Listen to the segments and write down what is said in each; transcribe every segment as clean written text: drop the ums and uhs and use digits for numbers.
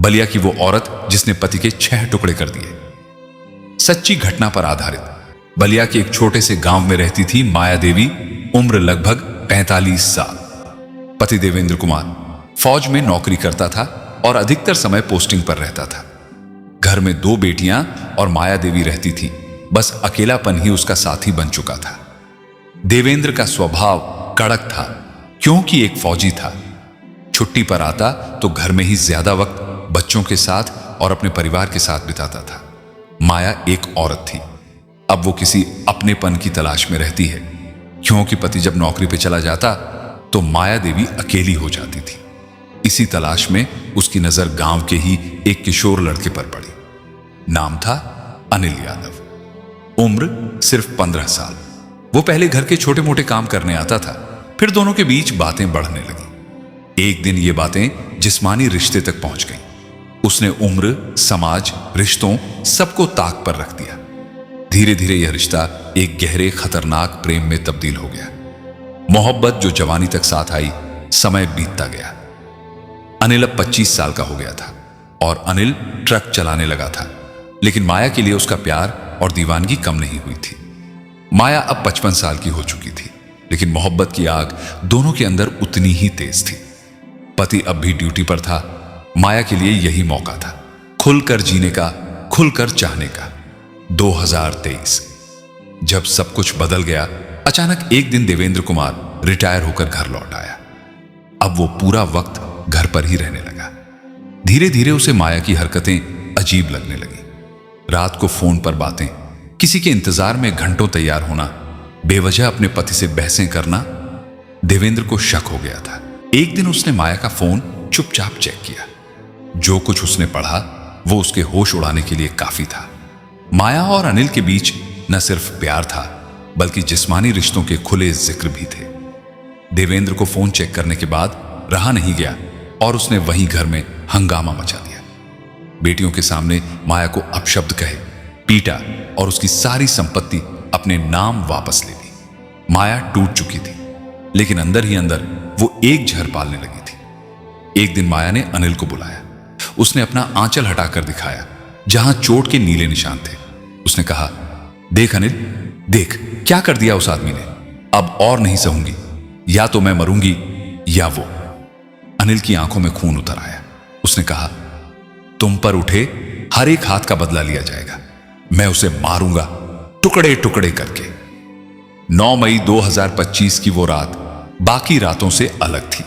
बलिया की वो औरत जिसने पति के 6 टुकड़े कर दिए। सच्ची घटना पर आधारित बलिया के एक छोटे से गांव में रहती थी माया देवी, उम्र लगभग 45 साल। पति देवेंद्र कुमार फौज में नौकरी करता था और अधिकतर समय पोस्टिंग पर रहता था। घर में 2 बेटियां और माया देवी रहती थी। बस अकेलापन ही उसका साथी बन चुका था। देवेंद्र का स्वभाव कड़क था क्योंकि एक फौजी था। छुट्टी पर आता तो घर में ही ज्यादा वक्त बच्चों के साथ और अपने परिवार के साथ बिताता था। माया एक औरत थी। अब वो किसी अपनेपन की तलाश में रहती है क्योंकि पति जब नौकरी पे चला जाता तो माया देवी अकेली हो जाती थी। इसी तलाश में उसकी नजर गांव के ही एक किशोर लड़के पर पड़ी। नाम था अनिल यादव। उम्र सिर्फ 15 साल। वो पहले घर के छोटे मोटे काम करने आता था, फिर दोनों के बीच बातें बढ़ने लगी। एक दिन ये बातें जिस्मानी रिश्ते तक पहुंच गईं। उसने उम्र, समाज, रिश्तों सबको ताक पर रख दिया। धीरे धीरे यह रिश्ता एक गहरे खतरनाक प्रेम में तब्दील हो गया। मोहब्बत जो जवानी तक साथ आई, समय बीतता गया। अनिल अब 25 साल का हो गया था और अनिल ट्रक चलाने लगा था, लेकिन माया के लिए उसका प्यार और दीवानगी कम नहीं हुई थी। माया अब 55 साल की हो चुकी थी, लेकिन मोहब्बत की आग दोनों के अंदर उतनी ही तेज थी। पति अब भी ड्यूटी पर था। माया के लिए यही मौका था खुलकर जीने का, खुलकर चाहने का। 2023 जब सब कुछ बदल गया, अचानक एक दिन देवेंद्र कुमार रिटायर होकर घर लौट आया। अब वो पूरा वक्त घर पर ही रहने लगा। धीरे धीरे उसे माया की हरकतें अजीब लगने लगी। रात को फोन पर बातें, किसी के इंतजार में घंटों तैयार होना, बेवजह अपने पति से बहसें करना। देवेंद्र को शक हो गया था। एक दिन उसने माया का फोन चुपचाप चेक किया। जो कुछ उसने पढ़ा वो उसके होश उड़ाने के लिए काफी था। माया और अनिल के बीच न सिर्फ प्यार था, बल्कि जिस्मानी रिश्तों के खुले जिक्र भी थे। देवेंद्र को फोन चेक करने के बाद रहा नहीं गया और उसने वहीं घर में हंगामा मचा दिया। बेटियों के सामने माया को अपशब्द कहे, पीटा और उसकी सारी संपत्ति अपने नाम वापस ले ली। माया टूट चुकी थी, लेकिन अंदर ही अंदर वो एक जहर पालने लगी थी। एक दिन माया ने अनिल को बुलाया। उसने अपना आंचल हटाकर दिखाया जहां चोट के नीले निशान थे। उसने कहा, देख अनिल, देख क्या कर दिया उस आदमी ने। अब और नहीं सहूंगी, या तो मैं मरूंगी या वो। अनिल की आंखों में खून उतर आया। उसने कहा, तुम पर उठे हर एक हाथ का बदला लिया जाएगा। मैं उसे मारूंगा टुकड़े टुकड़े करके। 9 मई 2025 की वो रात बाकी रातों से अलग थी।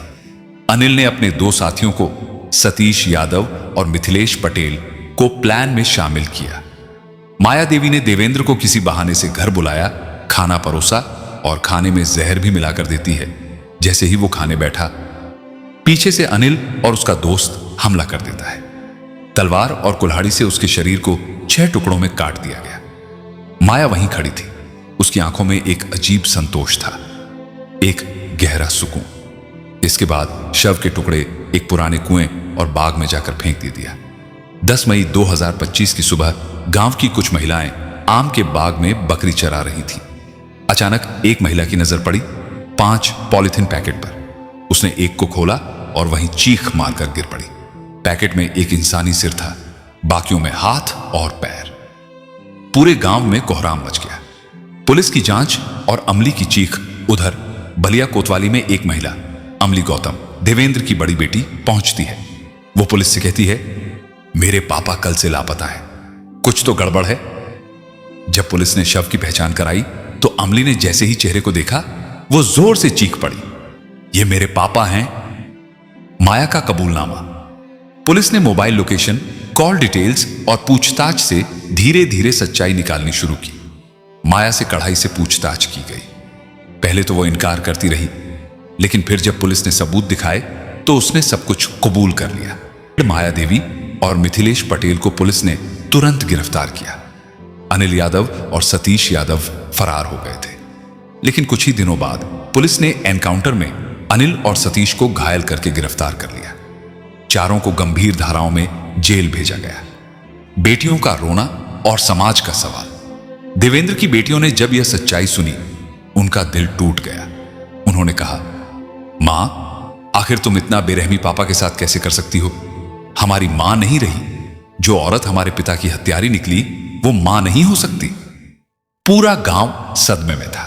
अनिल ने अपने 2 साथियों को, सतीश यादव और मिथिलेश पटेल को प्लान में शामिल किया। माया देवी ने देवेंद्र को किसी बहाने से घर बुलाया, खाना परोसा और खाने में जहर भी मिलाकर देती है। जैसे ही वो खाने बैठा, पीछे से अनिल और उसका दोस्त हमला कर देता है। तलवार और कुल्हाड़ी से उसके शरीर को 6 टुकड़ों में काट दिया गया। माया वहीं खड़ी थी। उसकी आंखों में एक अजीब संतोष था, एक गहरा सुकून। इसके बाद शव के टुकड़े एक पुराने कुएं और बाग में जाकर फेंक दिया। 10 मई 2025 की सुबह गांव की कुछ महिलाएं आम के बाग में बकरी चरा रही थीं। अचानक एक महिला की नजर पड़ी 5 पॉलिथीन पैकेट पर। उसने एक को खोला और वहीं चीख मारकर गिर पड़ी। पैकेट में एक इंसानी सिर था, बाकियों में हाथ और पैर। पूरे गांव में कोहराम मच गया। पुलिस की जांच और अमली की चीख। उधर बलिया कोतवाली में एक महिला, अमली गौतम, देवेंद्र की बड़ी बेटी, पहुंचती है। वो पुलिस से कहती है, मेरे पापा कल से लापता है, कुछ तो गड़बड़ है। जब पुलिस ने शव की पहचान कराई तो अमली ने जैसे ही चेहरे को देखा, वो जोर से चीख पड़ी, ये मेरे पापा हैं। माया का कबूलनामा। पुलिस ने मोबाइल लोकेशन, कॉल डिटेल्स और पूछताछ से धीरे धीरे सच्चाई निकालनी शुरू की। माया से कड़ाई से पूछताछ की गई। पहले तो वो इनकार करती रही, लेकिन फिर जब पुलिस ने सबूत दिखाए तो उसने सब कुछ कबूल कर लिया। माया देवी और मिथिलेश पटेल को पुलिस ने तुरंत गिरफ्तार किया। अनिल यादव और सतीश यादव फरार हो गए थे। लेकिन कुछ ही दिनों बाद पुलिस ने एनकाउंटर में अनिल और सतीश को घायल करके गिरफ्तार कर लिया। चारों को गंभीर धाराओं में जेल भेजा गया। बेटियों का रोना और समाज का सवाल। देवेंद्र की बेटियों ने जब यह सच्चाई सुनी, उनका दिल टूट गया। उन्होंने कहा, मां, आखिर तुम इतना बेरहमी पापा के साथ कैसे कर सकती हो? हमारी मां नहीं रही। जो औरत हमारे पिता की हत्यारी निकली वो मां नहीं हो सकती। पूरा गांव सदमे में था।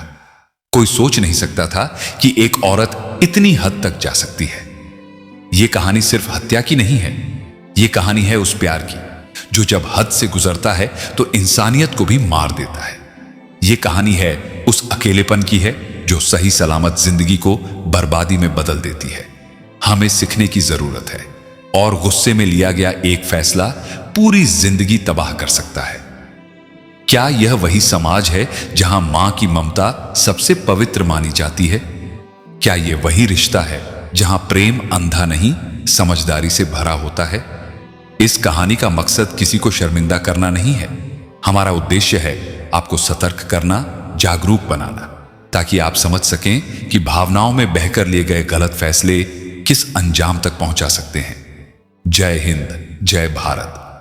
कोई सोच नहीं सकता था कि एक औरत इतनी हद तक जा सकती है। यह कहानी सिर्फ हत्या की नहीं है, यह कहानी है उस प्यार की जो जब हद से गुजरता है तो इंसानियत को भी मार देता है। यह कहानी है उस अकेलेपन की है जो सही सलामत जिंदगी को बर्बादी में बदल देती है। हमें सीखने की जरूरत है, और गुस्से में लिया गया एक फैसला पूरी जिंदगी तबाह कर सकता है। क्या यह वही समाज है जहां मां की ममता सबसे पवित्र मानी जाती है? क्या यह वही रिश्ता है जहां प्रेम अंधा नहीं समझदारी से भरा होता है? इस कहानी का मकसद किसी को शर्मिंदा करना नहीं है। हमारा उद्देश्य है आपको सतर्क करना, जागरूक बनाना, ताकि आप समझ सकें कि भावनाओं में बहकर लिए गए गलत फैसले किस अंजाम तक पहुंचा सकते हैं। जय हिंद, जय भारत।